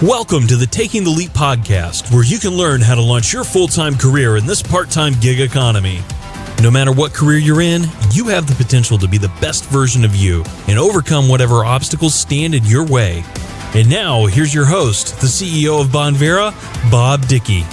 Welcome to the Taking the Leap podcast, where you can learn how to launch your full-time career in this part-time gig economy. No matter what career you're in, you have the potential to be the best version of you and overcome whatever obstacles stand in your way. And now, here's your host, the CEO of Bonvera, Bob Dickey.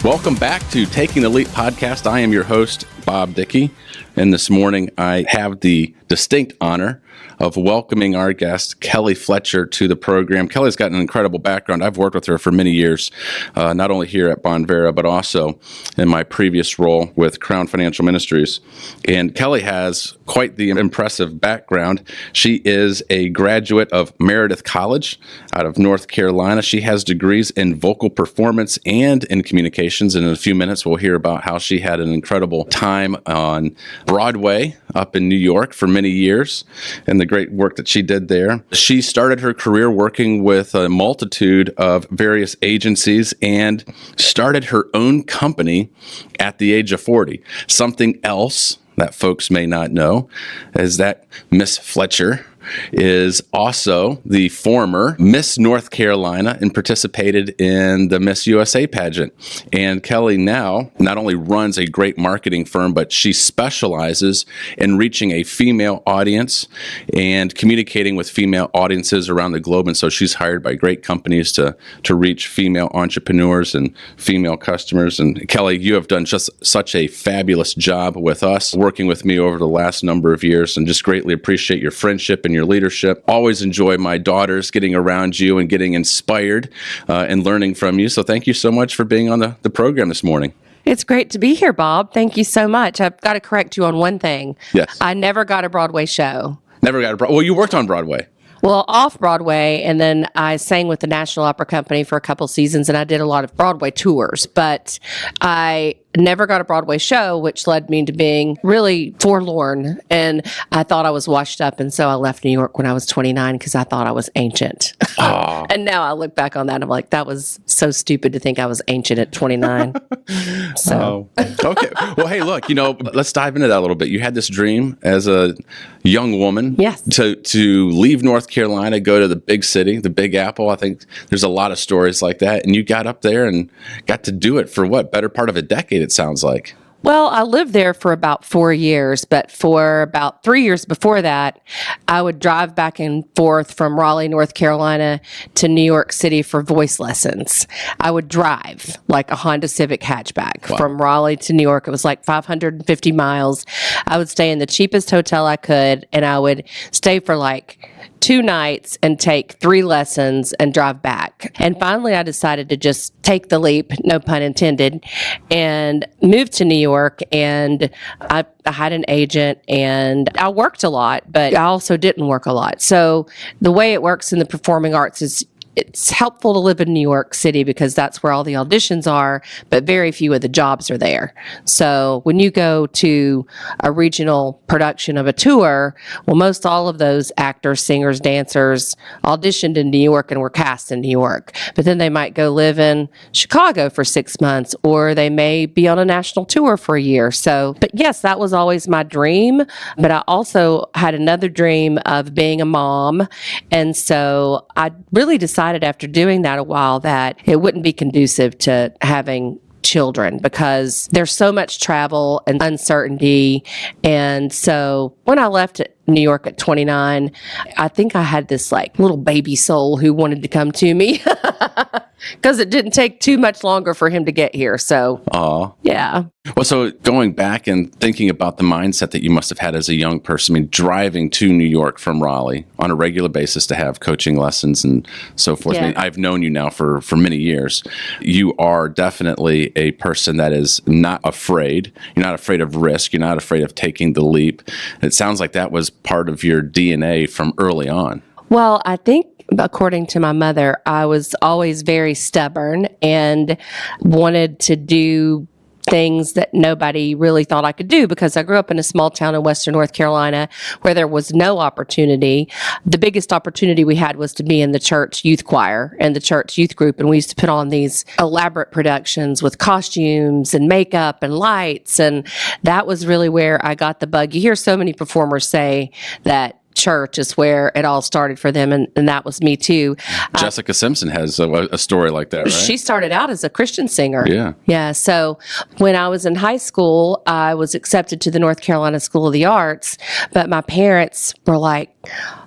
Welcome back to Taking the Leap podcast. I am your host, Bob Dickey, and this morning I have the distinct honor of welcoming our guest, Kelly Fletcher, to the program. Kelly's got an incredible background. I've worked with her for many years, not only here at Bonvera, but also in my previous role with Crown Financial Ministries. And Kelly has quite the impressive background. She is a graduate of Meredith College out of North Carolina. She has degrees in vocal performance and in communications. And in a few minutes, we'll hear about how she had an incredible time on Broadway up in New York for many years and the great work that she did there. She started her career working with a multitude of various agencies and started her own company at the age of 40. Something else that folks may not know is that Miss Fletcher is also the former Miss North Carolina and participated in the Miss USA pageant. And Kelly now not only runs a great marketing firm, but she specializes in reaching a female audience and communicating with female audiences around the globe. And so she's hired by great companies to reach female entrepreneurs and female customers. And Kelly, you have done just such a fabulous job with us, working with me over the last number of years, and just greatly appreciate your friendship and your leadership. Always enjoy my daughters getting around you and getting inspired and learning from you. So thank you so much for being on the program this morning. It's great to be here, Bob. Thank you so much. I've got to correct you on one thing. Yes. I never got a Broadway show. Never got a Broadway. Well, you worked on Broadway. Well, off Broadway, and then I sang with the National Opera Company for a couple seasons, and I did a lot of Broadway tours, but I never got a Broadway show, which led me to being really forlorn, and I thought I was washed up, and so I left New York when I was 29 because I thought I was ancient. And now I look back on that, and I'm like, that was so stupid to think I was ancient at 29. Okay. Well, hey, look, let's dive into that a little bit. You had this dream as a young woman, yes, to leave North Carolina, go to the big city, the Big Apple. I think there's a lot of stories like that. And you got up there and got to do it for better part of a decade, it sounds like. Well, I lived there for about 4 years, but for about 3 years before that, I would drive back and forth from Raleigh, North Carolina to New York City for voice lessons. I would drive like a Honda Civic hatchback from Raleigh to New York. It was like 550 miles. I would stay in the cheapest hotel I could, and I would stay for like 2 nights and take 3 lessons and drive back. And finally, I decided to just take the leap, no pun intended, and move to New York. And I had an agent, and I worked a lot, but I also didn't work a lot. So the way it works in the performing arts is it's helpful to live in New York City because that's where all the auditions are, but very few of the jobs are there. So when you go to a regional production of a tour, well, most all of those actors, singers, dancers auditioned in New York and were cast in New York. But then they might go live in Chicago for 6 months, or they may be on a national tour for a year. So, but yes, that was always my dream. But I also had another dream of being a mom. And so I really decided after doing that a while that it wouldn't be conducive to having children because there's so much travel and uncertainty. And so when I left New York at 29, I think I had this like little baby soul who wanted to come to me because it didn't take too much longer for him to get here. So, yeah. Well, so going back and thinking about the mindset that you must have had as a young person, I mean, driving to New York from Raleigh on a regular basis to have coaching lessons and so forth. Yeah. I mean, I've known you now for many years. You are definitely a person that is not afraid. You're not afraid of risk. You're not afraid of taking the leap. It sounds like that was part of your DNA from early on. Well, I think according to my mother, I was always very stubborn and wanted to do things that nobody really thought I could do because I grew up in a small town in Western North Carolina where there was no opportunity. The biggest opportunity we had was to be in the church youth choir and the church youth group. And we used to put on these elaborate productions with costumes and makeup and lights. And that was really where I got the bug. You hear so many performers say that church is where it all started for them, and that was me too. Jessica Simpson has a story like that, right? She started out as a Christian singer. Yeah. Yeah. So when I was in high school, I was accepted to the North Carolina School of the Arts, but my parents were like,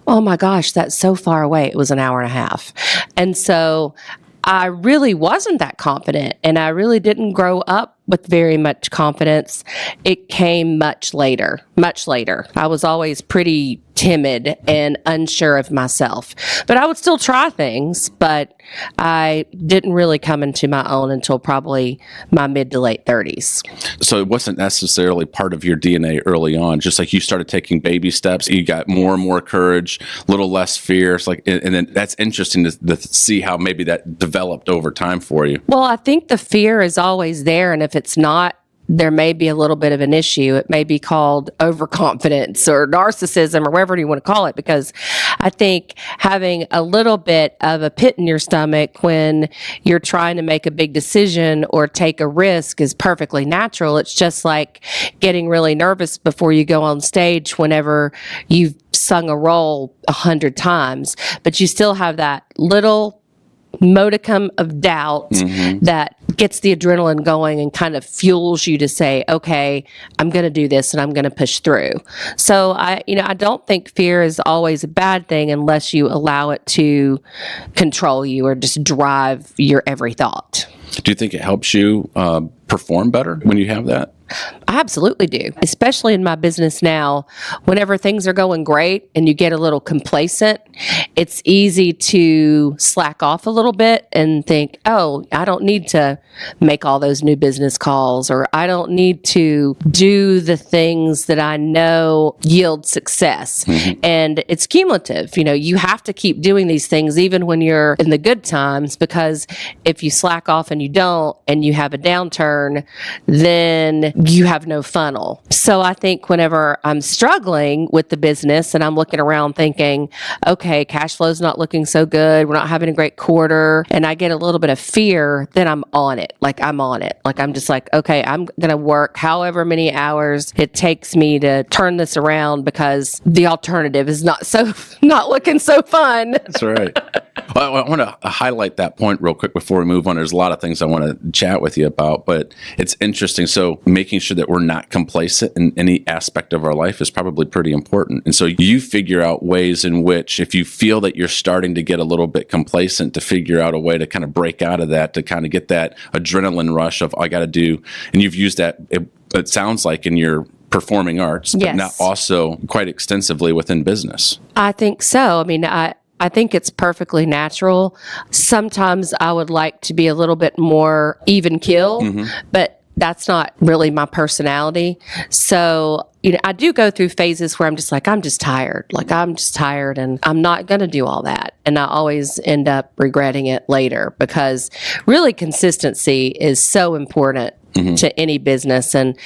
oh my gosh, that's so far away. It was an hour and a half. And so I really wasn't that confident, and I really didn't grow up with very much confidence. It came much later, much later. I was always pretty timid and unsure of myself, but I would still try things, but I didn't really come into my own until probably my mid to late 30s. So it wasn't necessarily part of your DNA early on, just like you started taking baby steps, you got more and more courage, a little less fear. It's like, and then that's interesting to see how maybe that developed over time for you. Well, I think the fear is always there, and if it's not, there may be a little bit of an issue. It may be called overconfidence or narcissism or whatever you want to call it, because I think having a little bit of a pit in your stomach when you're trying to make a big decision or take a risk is perfectly natural. It's just like getting really nervous before you go on stage whenever you've sung a role 100 times, but you still have that little modicum of doubt that gets the adrenaline going and kind of fuels you to say, okay, I'm going to do this and I'm going to push through. So I don't think fear is always a bad thing unless you allow it to control you or just drive your every thought. Do you think it helps you perform better when you have that? I absolutely do, especially in my business now. Whenever things are going great and you get a little complacent, it's easy to slack off a little bit and think, oh, I don't need to make all those new business calls, or I don't need to do the things that I know yield success. And it's cumulative. You have to keep doing these things even when you're in the good times, because if you slack off and you don't, and you have a downturn, then you have no funnel. So I think whenever I'm struggling with the business and I'm looking around thinking, okay, cash flow's not looking so good, we're not having a great quarter, and I get a little bit of fear, then I'm on it. Like I'm on it. Like I'm just like, okay, I'm going to work however many hours it takes me to turn this around, because the alternative is not looking so fun. That's right. Well, I want to highlight that point real quick before we move on. There's a lot of things I want to chat with you about, but it's interesting. So making sure that we're not complacent in any aspect of our life is probably pretty important. And so you figure out ways in which, if you feel that you're starting to get a little bit complacent, to figure out a way to kind of break out of that, to kind of get that adrenaline rush of, I got to do, and you've used that, it sounds like, in your performing arts, but Yes. not also quite extensively within business. I think so. I mean, I think it's perfectly natural. Sometimes I would like to be a little bit more even keel, but that's not really my personality. So, I do go through phases where I'm just like, I'm just tired. Like, I'm just tired and I'm not going to do all that. And I always end up regretting it later, because really consistency is so important to any business. And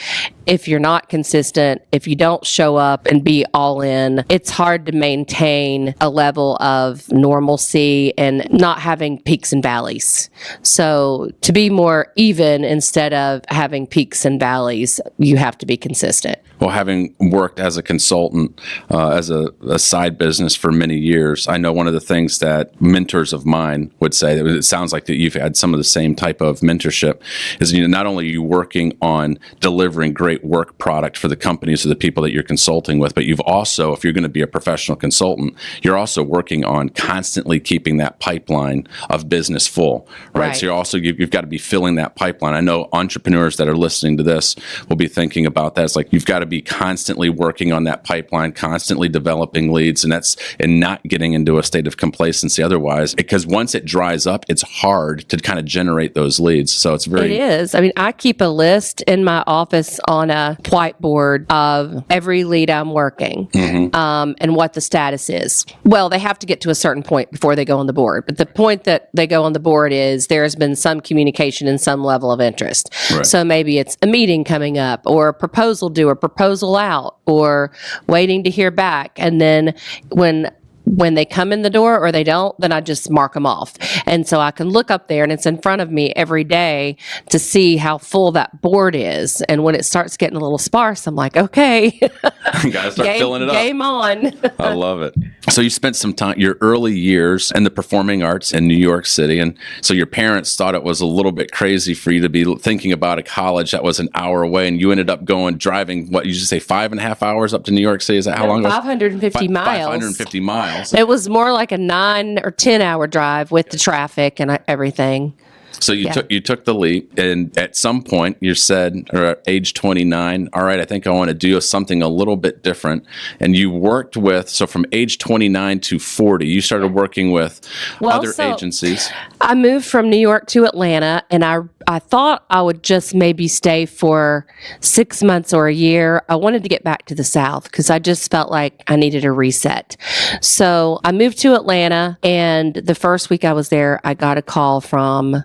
if you're not consistent, if you don't show up and be all in, it's hard to maintain a level of normalcy and not having peaks and valleys. So to be more even instead of having peaks and valleys, you have to be consistent. Well, having worked as a consultant, as a side business for many years, I know one of the things that mentors of mine would say, that it sounds like that you've had some of the same type of mentorship, is not only are you working on delivering great work product for the companies or the people that you're consulting with, but you've also, if you're going to be a professional consultant, you're also working on constantly keeping that pipeline of business full, right? So you've got to be filling that pipeline. I know entrepreneurs that are listening to this will be thinking about that. It's like, you've got to be constantly working on that pipeline, constantly developing leads, and not getting into a state of complacency otherwise, because once it dries up, it's hard to kind of generate those leads. So it's very... It is. I mean, I keep a list in my office on a whiteboard of every lead I'm working, and what the status is. Well, they have to get to a certain point before they go on the board, but the point that they go on the board is there has been some communication and some level of interest. Right. So maybe it's a meeting coming up, or a proposal due, or proposal out, or waiting to hear back. And then when when they come in the door or they don't, then I just mark them off. And so I can look up there and it's in front of me every day to see how full that board is. And when it starts getting a little sparse, I'm like, okay, You gotta start filling it up. Game on. I love it. So you spent some time, your early years in the performing arts in New York City. And so your parents thought it was a little bit crazy for you to be thinking about a college that was an hour away. And you ended up driving, what you just say, 5.5 hours up to New York City? Is that how long it was? 550 miles. 550 miles. It was more like a 9 or 10 hour drive with the traffic and everything. So you took the leap, and at some point you said, or at age 29, all right, I think I want to do something a little bit different. And you worked with, so from age 29 to 40, you started working with other agencies. I moved from New York to Atlanta, and I thought I would just maybe stay for 6 months or a year. I wanted to get back to the South because I just felt like I needed a reset. So I moved to Atlanta, and the first week I was there, I got a call from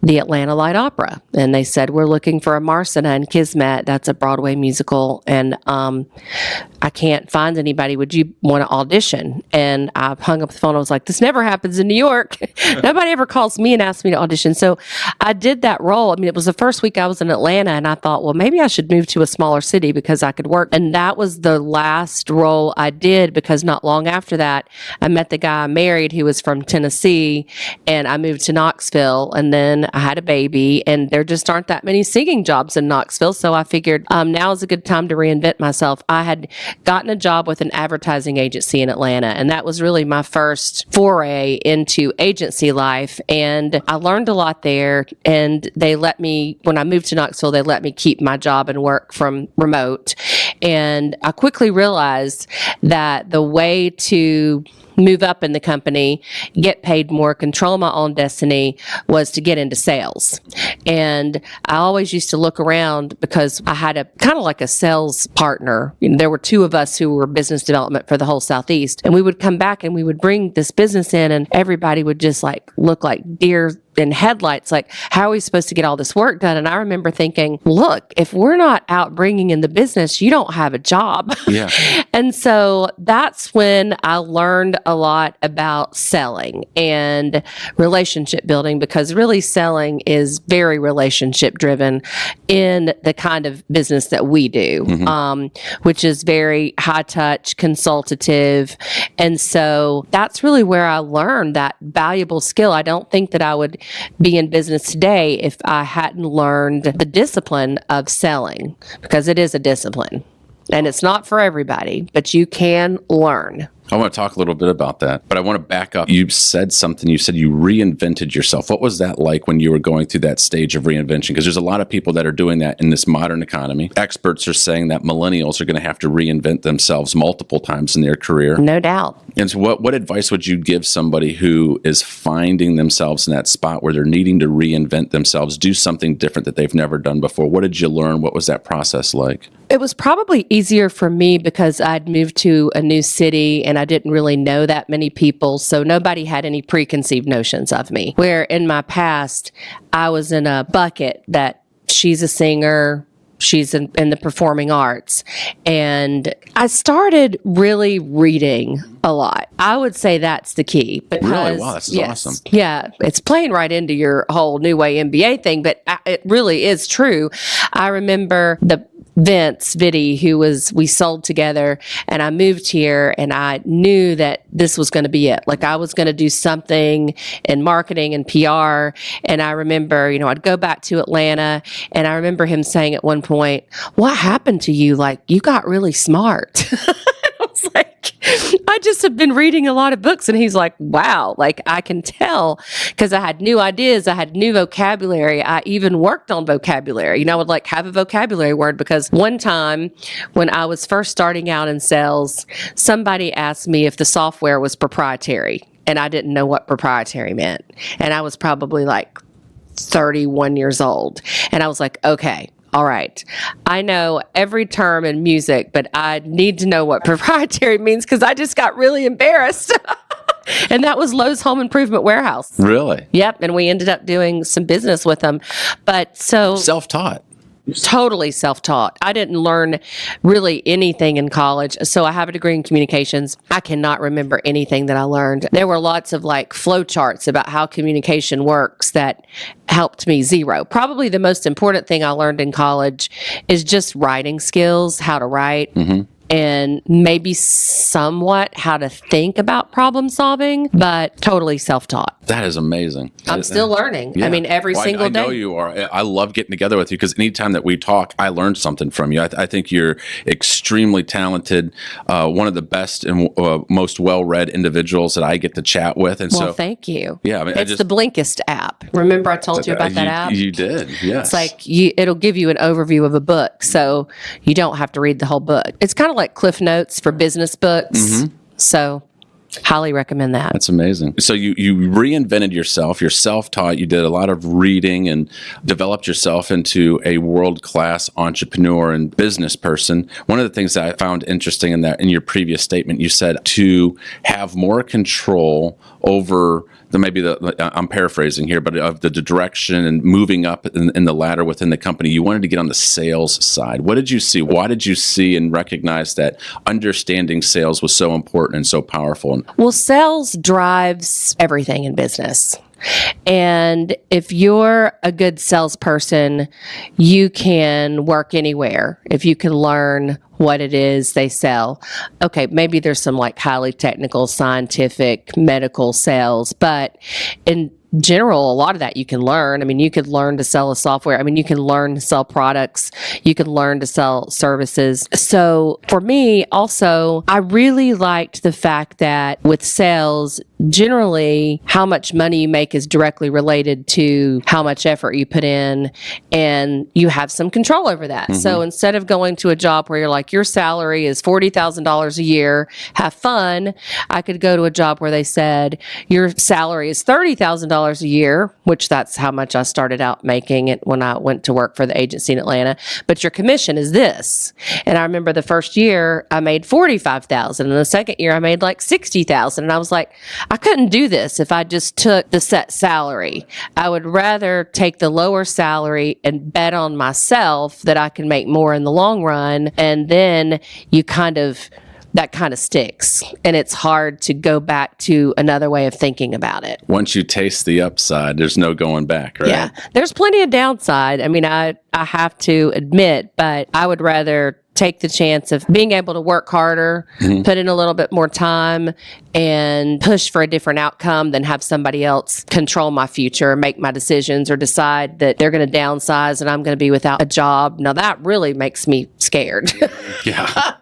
the Atlanta Light Opera. And they said, we're looking for a Marcina in Kismet. That's a Broadway musical. And I can't find anybody. Would you want to audition? And I hung up the phone. I was like, this never happens in New York. Nobody ever calls me and asks me to audition. So I did that role. I mean, it was the first week I was in Atlanta, and I thought, well, maybe I should move to a smaller city because I could work. And that was the last role I did, because not long after that, I met the guy I married who was from Tennessee, and I moved to Knoxville, and then I had a baby, and there just aren't that many singing jobs in Knoxville. So I figured now is a good time to reinvent myself. I had gotten a job with an advertising agency in Atlanta, and that was really my first foray into agency life. And I learned a lot there, and they let me, when I moved to Knoxville, they let me keep my job and work from remote. And I quickly realized that the way to move up in the company, get paid more, control my own destiny, was to get into sales. And I always used to look around because I had a kind of like a sales partner. You know, there were two of us who were business development for the whole Southeast. And we would come back and we would bring this business in, and everybody would just like look like deer in headlights, like, how are we supposed to get all this work done? And I remember thinking, look, if we're not out bringing in the business, you don't have a job. Yeah. And so that's when I learned a lot about selling and relationship building, because really selling is very relationship driven in the kind of business that we do, which is very high touch, consultative. And so that's really where I learned that valuable skill. I don't think that I would be in business today if I hadn't learned the discipline of selling, because it is a discipline and it's not for everybody, but you can learn. I want to talk a little bit about that, but I want to back up. You said something. You said you reinvented yourself. What was that like when you were going through that stage of reinvention? Because there's a lot of people that are doing that in this modern economy. Experts are saying that millennials are going to have to reinvent themselves multiple times in their career. No doubt. And so what advice would you give somebody who is finding themselves in that spot where they're needing to reinvent themselves, do something different that they've never done before? What did you learn? What was that process like? It was probably easier for me because I'd moved to a new city and I didn't really know that many people. So nobody had any preconceived notions of me. Where in my past, I was in a bucket that she's a singer, she's in the performing arts. And I started really reading a lot. I would say that's the key. Because, really? Wow, this is awesome. Yeah, it's playing right into your whole New Way MBA thing, but it really is true. I remember the Vince Vitti, we sold together, and I moved here and I knew that this was going to be it. Like I was going to do something in marketing and PR. And I remember, I'd go back to Atlanta, and I remember him saying at one point, what happened to you? Like, you got really smart. I was like, I just have been reading a lot of books. And he's like, wow, like I can tell, because I had new ideas. I had new vocabulary. I even worked on vocabulary. I would like have a vocabulary word, because one time when I was first starting out in sales, somebody asked me if the software was proprietary, and I didn't know what proprietary meant. And I was probably like 31 years old. And I was like, okay, all right, I know every term in music, but I need to know what proprietary means, because I just got really embarrassed. And that was Lowe's Home Improvement Warehouse. Really? Yep. And we ended up doing some business with them. But so self-taught. Totally self-taught. I didn't learn really anything in college. So I have a degree in communications. I cannot remember anything that I learned. There were lots of like flow charts about how communication works that helped me zero. Probably the most important thing I learned in college is just writing skills, how to write. And maybe somewhat how to think about problem solving, but totally self-taught. That is amazing. I'm still learning. Yeah. I mean, every single day. I know you are. I love getting together with you because anytime that we talk, I learn something from you. I think you're extremely talented, one of the best and most well-read individuals that I get to chat with. And well, thank you. Yeah, I mean, it's the Blinkist app. Remember I told you about that app? You did, yes. It's like it'll give you an overview of a book, so you don't have to read the whole book. It's kind of like Cliff Notes for business books. So highly recommend that. That's amazing. So you reinvented yourself. You're self-taught. You did a lot of reading and developed yourself into a world-class entrepreneur and business person. One of the things that I found interesting in your previous statement, you said to have more control over I'm paraphrasing here, but of the direction and moving up in the ladder within the company. You wanted to get on the sales side. What did you see? Why did you see and recognize that understanding sales was so important and so powerful? Well, sales drives everything in business. And if you're a good salesperson, you can work anywhere. If you can learn what it is they sell. Okay, maybe there's some like highly technical, scientific, medical sales, but in general, a lot of that you can learn. I mean, you could learn to sell a software. I mean, you can learn to sell products. You can learn to sell services. So for me, also, I really liked the fact that with sales, generally, how much money you make is directly related to how much effort you put in, and you have some control over that. So instead of going to a job where you're like, your salary is $40,000 a year, have fun, I could go to a job where they said, your salary is $30,000 a year, which that's how much I started out making it when I went to work for the agency in Atlanta, but your commission is this. And I remember the first year I made $45,000, and the second year I made like $60,000, and I was like, I couldn't do this if I just took the set salary. I would rather take the lower salary and bet on myself that I can make more in the long run. And then that kind of sticks. And it's hard to go back to another way of thinking about it. Once you taste the upside, there's no going back, right? Yeah. There's plenty of downside. I mean, I have to admit, but I would rather take the chance of being able to work harder, put in a little bit more time, and push for a different outcome than have somebody else control my future, make my decisions, or decide that they're going to downsize and I'm going to be without a job. Now that really makes me scared. Yeah.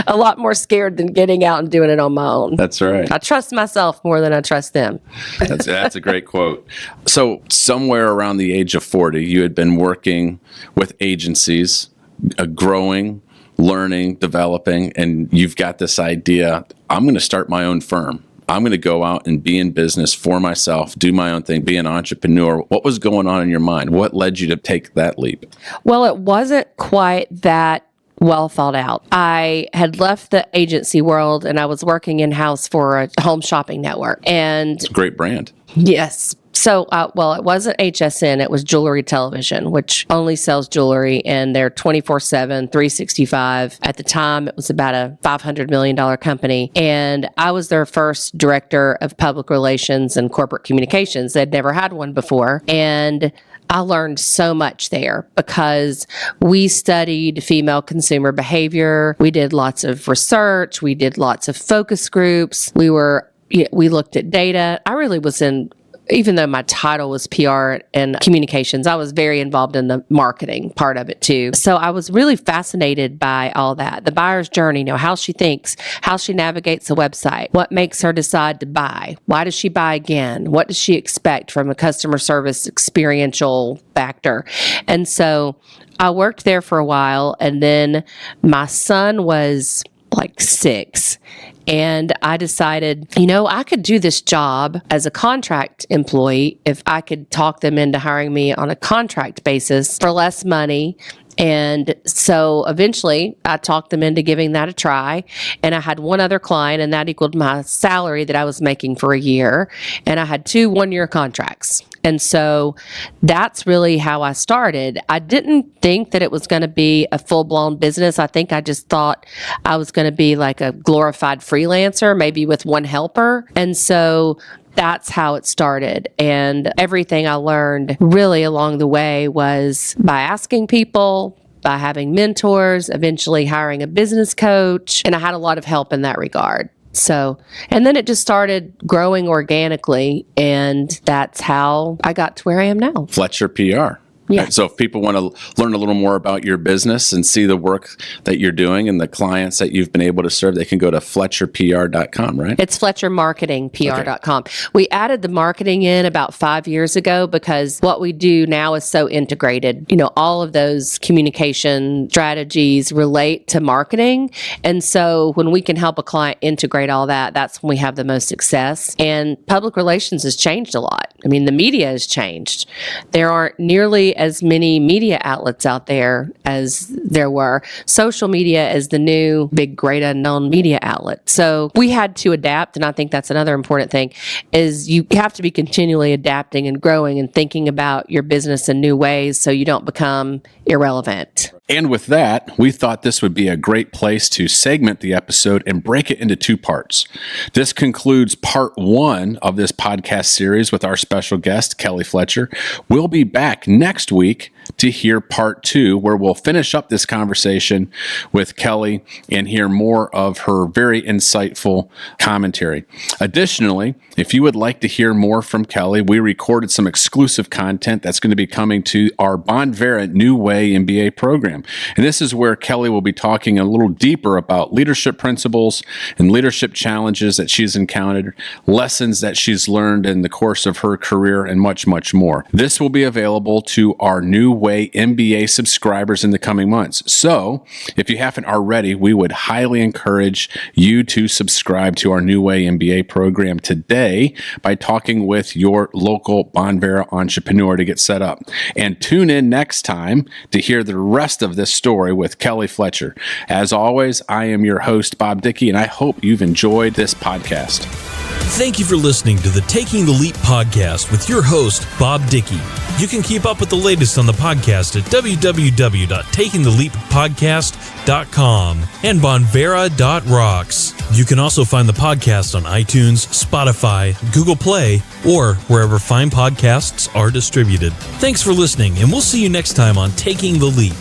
A lot more scared than getting out and doing it on my own. That's right. I trust myself more than I trust them. That's a great quote. So somewhere around the age of 40, you had been working with agencies, growing, learning, developing, and you've got this idea, I'm going to start my own firm. I'm going to go out and be in business for myself, do my own thing, be an entrepreneur. What was going on in your mind? What led you to take that leap? Well, it wasn't quite that well thought out. I had left the agency world and I was working in-house for a home shopping network. And it's a great brand. Yes. So, it wasn't HSN, it was Jewelry Television, which only sells jewelry, and they're 24/7, 365. At the time, it was about a $500 million company, and I was their first director of public relations and corporate communications. They'd never had one before, and I learned so much there because we studied female consumer behavior. We did lots of research. We did lots of focus groups. We looked at data. I really was even though my title was PR and communications, I was very involved in the marketing part of it too. So I was really fascinated by all that. The buyer's journey, how she thinks, how she navigates a website, what makes her decide to buy, why does she buy again, what does she expect from a customer service experiential factor. And so I worked there for a while, and then my son was like 6. And I decided, I could do this job as a contract employee if I could talk them into hiring me on a contract basis for less money And so eventually I talked them into giving that a try. And I had one other client, and that equaled my salary that I was making for a year. And I had 2 one-year contracts. And so that's really how I started. I didn't think that it was going to be a full-blown business. I think I just thought I was going to be like a glorified freelancer, maybe with one helper. And so that's how it started. And everything I learned really along the way was by asking people, by having mentors, eventually hiring a business coach. And I had a lot of help in that regard. So, and then it just started growing organically, and that's how I got to where I am now. Fletcher PR. Yeah. Right? So if people want to learn a little more about your business and see the work that you're doing and the clients that you've been able to serve, they can go to FletcherPR.com, right? It's FletcherMarketingPR.com. Okay. We added the marketing in about 5 years ago because what we do now is so integrated. You know, all of those communication strategies relate to marketing. And so when we can help a client integrate all that, that's when we have the most success. And public relations has changed a lot. I mean, the media has changed. There aren't nearly as many media outlets out there as there were. Social media is the new big, great unknown media outlet. So we had to adapt, and I think that's another important thing, is you have to be continually adapting and growing and thinking about your business in new ways so you don't become irrelevant. And with that, we thought this would be a great place to segment the episode and break it into 2 parts. This concludes part 1 of this podcast series with our special guest, Kelly Fletcher. We'll be back next week to hear part 2, where we'll finish up this conversation with Kelly and hear more of her very insightful commentary. Additionally, if you would like to hear more from Kelly, we recorded some exclusive content that's going to be coming to our Bonvera New Way MBA program. And this is where Kelly will be talking a little deeper about leadership principles and leadership challenges that she's encountered, lessons that she's learned in the course of her career, and much, much more. This will be available to our New Way MBA subscribers in the coming months. So if you haven't already, we would highly encourage you to subscribe to our New Way MBA program today by talking with your local Bonvera entrepreneur to get set up. And tune in next time to hear the rest of this story with Kelly Fletcher. As always, I am your host, Bob Dickey, and I hope you've enjoyed this podcast. Thank you for listening to the Taking the Leap podcast with your host, Bob Dickey. You can keep up with the latest on the podcast at www.takingtheleappodcast.com and bonvera.rocks. You can also find the podcast on iTunes, Spotify, Google Play, or wherever fine podcasts are distributed. Thanks for listening, and we'll see you next time on Taking the Leap.